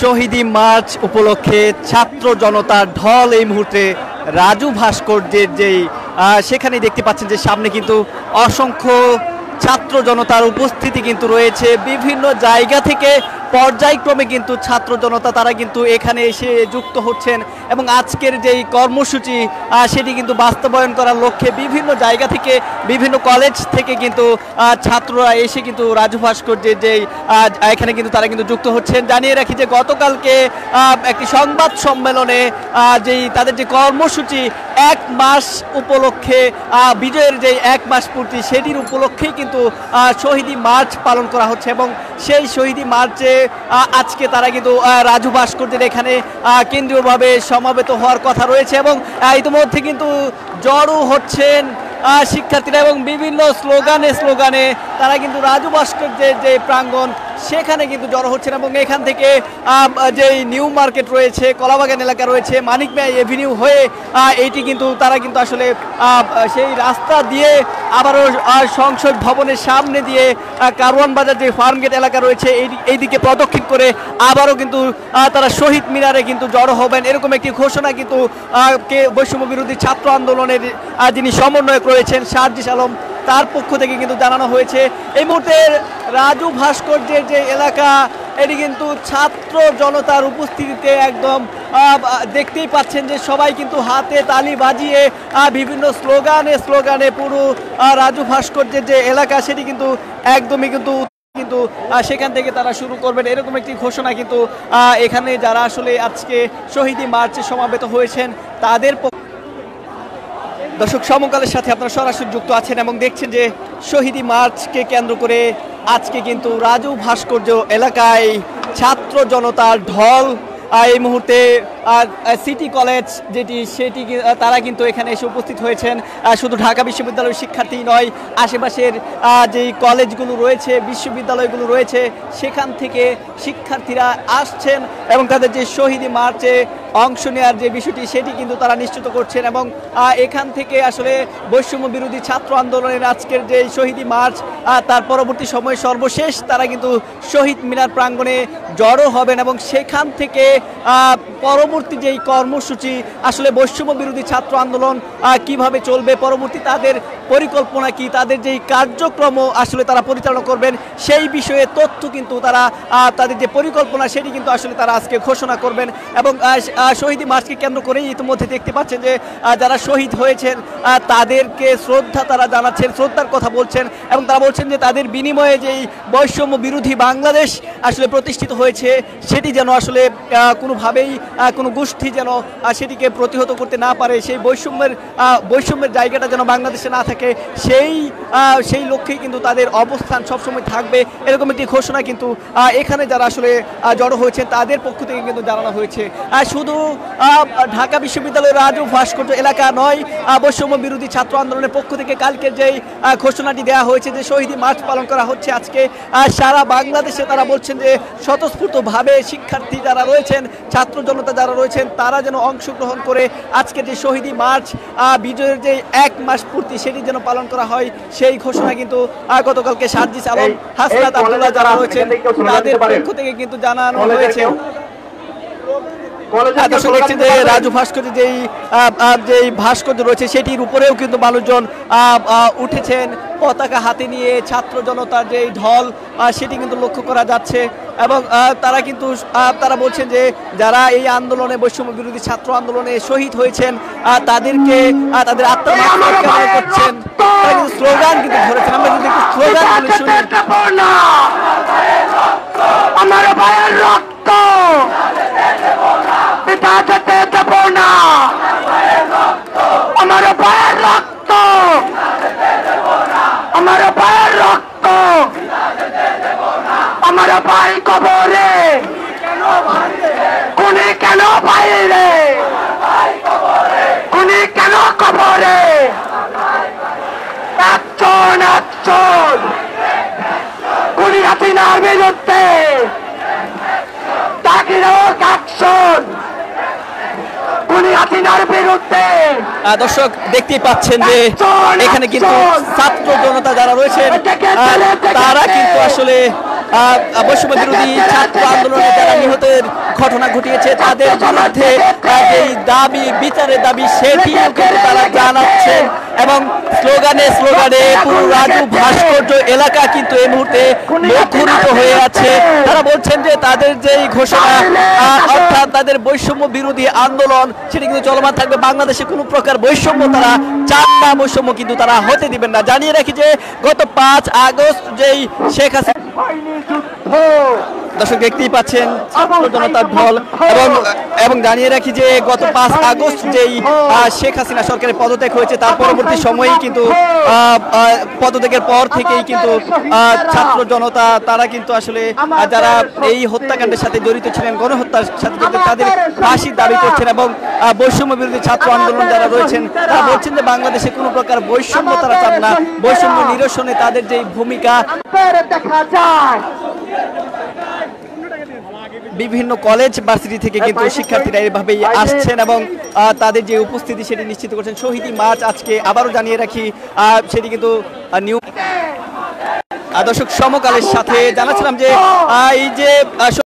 শহীদি March উপলক্ষে ছাত্র জনতার ঢল এই মুহূর্তে রাজু ভাস্কর্যের যেই সেখানে দেখতে পাচ্ছেন যে সামনে কিন্তু অসংখ্য ছাত্র জনতার উপস্থিতি কিন্তু রয়েছে। বিভিন্ন জায়গা থেকে পর্যায়ক্রমে কিন্তু ছাত্র জনতা তারা কিন্তু এখানে এসে যুক্ত হচ্ছেন এবং আজকের যেই কর্মসূচি সেটি কিন্তু বাস্তবায়ন করার লক্ষ্যে বিভিন্ন জায়গা থেকে বিভিন্ন কলেজ থেকে কিন্তু ছাত্ররা এসে কিন্তু রাজু ভাস্কর্যের যেই এখানে কিন্তু তারা কিন্তু যুক্ত হচ্ছেন। জানিয়ে রাখি যে গতকালকে একটি সংবাদ সম্মেলনে যেই তাদের যে কর্মসূচি 1 মাস উপলক্ষে বিজয়ের যে 1 মাস পূর্তি সেটির উপলক্ষেই কিন্তু শহীদি মার্চ পালন করা হচ্ছে এবং সেই শহীদি মার্চে আজকে তারা কিন্তু রাজু ভাস্কর্যের এখানে কেন্দ্রীয়ভাবে সমাবেত হওয়ার কথা রয়েছে এবং ইতিমধ্যে কিন্তু জড়ো হচ্ছেন শিক্ষার্থীরা এবং বিভিন্ন স্লোগানে তারা কিন্তু রাজু ভাস্কর্যের যে প্রাঙ্গণ সেখানে কিন্তু জড়ো হচ্ছেন এবং এখান থেকে যেই নিউ মার্কেট রয়েছে, কলাবাগান এলাকা রয়েছে, মানিক মিয়া এভিনিউ হয়ে এইটি কিন্তু তারা কিন্তু আসলে সেই রাস্তা দিয়ে আবারও সংসদ ভবনের সামনে দিয়ে কারওয়ান বাজার যে ফার্মগেট এলাকা রয়েছে এইদিকে প্রদক্ষিণ করে আবারও কিন্তু তারা শহীদ মিনারে কিন্তু জড়ো হবেন, এরকম একটি ঘোষণা কিন্তু বৈষম্য বিরোধী ছাত্র আন্দোলনের যিনি সমন্বয়ক রয়েছেন সার্জিস আলম তার পক্ষ থেকে কিন্তু জানানো হয়েছে। এই মুহূর্তে রাজু ভাস্কর্যের যে এলাকা এটি কিন্তু ছাত্র জনতার উপস্থিতিতে একদম দেখতেই পাচ্ছেন যে সবাই কিন্তু হাতে তালি বাজিয়ে বিভিন্ন স্লোগানে পুরো রাজু ভাস্কর্যের যে এলাকা সেটি কিন্তু একদমই কিন্তু সেখান থেকে তারা শুরু করবেন, এরকম একটি ঘোষণা কিন্তু এখানে যারা আসলে আজকে শহীদি মার্চে সমাবেত হয়েছেন তাদের দর্শক সমকালের সাথে আপনারা সরাসরি যুক্ত আছেন এবং দেখছেন যে শহীদি মার্চকে কেন্দ্র করে আজকে কিন্তু রাজু ভাস্কর্য এলাকায় ছাত্র জনতার ঢল। এই মুহূর্তে সিটি কলেজ সেটি তারা কিন্তু এখানে এসে উপস্থিত হয়েছেন। শুধু ঢাকা বিশ্ববিদ্যালয়ের শিক্ষার্থী নয়, আশেপাশের যেই কলেজগুলো রয়েছে, বিশ্ববিদ্যালয়গুলো রয়েছে সেখান থেকে শিক্ষার্থীরা আসছেন এবং তাদের যে শহীদি মার্চে অংশ নেওয়ার যে বিষয়টি সেটি কিন্তু তারা নিশ্চিত করছেন এবং এখান থেকে আসলে বৈষম্য বিরোধী ছাত্র আন্দোলনের আজকের যে শহীদি মার্চ তার পরবর্তী সময়ে সর্বশেষ তারা কিন্তু শহীদ মিনার প্রাঙ্গণে জড়ো হবেন এবং সেখান থেকে পরবর্তী যেই কর্মসূচি আসলে বৈষম্য বিরোধী ছাত্র আন্দোলন কিভাবে চলবে, পরবর্তী তাদের পরিকল্পনা কি, তাদের যেই কার্যক্রম আসলে তারা পরিচালনা করবেন সেই বিষয়ে তথ্য কিন্তু তারা তাদের যে পরিকল্পনা সেটি কিন্তু আসলে তারা আজকে ঘোষণা করবেন এবং শহীদি মার্চকে কেন্দ্র করেই ইতিমধ্যে দেখতে পাচ্ছেন যে যারা শহীদ হয়েছেন তাদেরকে শ্রদ্ধা তারা জানাচ্ছেন, শ্রদ্ধার কথা বলছেন এবং তারা বলছেন যে তাদের বিনিময়ে যেই বৈষম্য বিরোধী বাংলাদেশ আসলে প্রতিষ্ঠিত হয়েছে সেটি যেন আসলে কোনোভাবেই কোনো গোষ্ঠী যেন সেটিকে প্রতিহত করতে না পারে, সেই বৈষম্যের জায়গাটা যেন বাংলাদেশে না থাকে সেই লক্ষ্যেই কিন্তু তাদের অবস্থান সবসময় থাকবে, এরকম একটি ঘোষণা কিন্তু এখানে যারা আসলে জড়ো হয়েছেন তাদের পক্ষ থেকে কিন্তু জানানো হয়েছে। শুধু ঢাকা বিশ্ববিদ্যালয়ের রাজু ভাস্কর্য এলাকা নয়, বৈষম্য বিরোধী ছাত্র আন্দোলনের পক্ষ থেকে কালকে যেই ঘোষণাটি দেওয়া হয়েছে যে শহীদি মার্চ পালন করা হচ্ছে আজকে সারা বাংলাদেশে, তারা বলছেন যে স্বতঃস্ফূর্তভাবে শিক্ষার্থী যারা রয়েছেন, ছাত্র জনতা যারা রয়েছেন তারা যেন অংশগ্রহণ করে আজকে যে শহীদি মার্চ বিজয়ের যে 1 মাস পূর্তি সেটি যেন পালন করা হয় সেই ঘোষণা কিন্তু গতকালকে সার্জিস আলম, হাসনাত আব্দুল্লাহ যারা রয়েছেন তাদের পক্ষ থেকে কিন্তু জানানো হয়েছে। দেখছেন যে রাজু ভাস্কর্য যেই ভাস্কর্য রয়েছে সেটির উপরেও কিন্তু মানুষজন উঠেছেন, পতাকা হাতে নিয়ে ছাত্র জনতার যেই ঢল সেটি কিন্তু লক্ষ্য করা যাচ্ছে এবং তারা বলছেন যে যারা এই আন্দোলনে বৈষম্য বিরোধী ছাত্র আন্দোলনে শহীদ হয়েছেন তাদেরকে তাদের আত্মার মাগফিরাত করছেন, স্লোগান কিন্তু ধরেছেন। আমরা যদি একটু স্লোগানগুলো শুনি, আমার ভাইয়ের রক্ত পিতা যেতে দেব না, আমার ভাইয়ের রক্ত, আমার ভাইয়ের রক্ত, আমার ভাই কবরে খুনি কেন বাইরে, খুনি কেন কবরে, একজন খুনি হাসিনার বিরুদ্ধে দর্শক দেখতেই পাচ্ছেন যে এখানে কিন্তু ছাত্র জনতা যারা রয়েছেন তারা কিন্তু আসলে বৈষম্য বিরোধী ছাত্র আন্দোলনে যারা নিহতের ঘটনা ঘটিয়েছে তাদের বিরুদ্ধে এই দাবি, বিচারের দাবি, সেটিও কিন্তু তারা জানাচ্ছেন এবং স্লোগানে স্লোগানে পুরো রাজু ভাস্কর্য এলাকা কিন্তু এই মুহূর্তে মুখরিত হয়ে আছে। তারা বলছেন যে তাদের যে ঘোষণা, অর্থাৎ তাদের বৈষম্য বিরোধী আন্দোলন, সেটি কিন্তু চলমান থাকবে। বাংলাদেশে কোনো প্রকার বৈষম্য তারা চান না, বৈষম্য কিন্তু তারা হতে দিবেন না। জানিয়ে রাখি যে গত 5 আগস্ট যেই শেখ হাসিনা, দর্শক দেখতেই পাচ্ছেন ছাত্র জনতার ঢল, এবং জানিয়ে রাখি যে গত 5 আগস্ট যেই শেখ হাসিনা সরকারের পদত্যাগ হয়েছে তার পরবর্তী সময়েই কিন্তু পদত্যাগের পর থেকেই কিন্তু ছাত্র জনতা তারা কিন্তু আসলে যারা এই হত্যাকাণ্ডের সাথে জড়িত ছিলেন, গণহত্যার সাথে জড়িত, তাদের ফাঁসির দাবি করছেন এবং বৈষম্য বিরোধী ছাত্র আন্দোলন যারা রয়েছেন তারা বলছেন যে বাংলাদেশে কোনো প্রকার বৈষম্য তারা চান না। বৈষম্য নিরসনে তাদের যে ভূমিকা, দেখা যায় বিভিন্ন কলেজ ভার্সিটি থেকে কিন্তু শিক্ষার্থীরা এভাবেই আসছেন এবং তাদের যে উপস্থিতি সেটি নিশ্চিত করছেন। শহীদি মার্চ আজকে আবারও জানিয়ে রাখি সেটি কিন্তু নিউ দর্শক সমকালের সাথে জানাচ্ছিলাম যে এই যে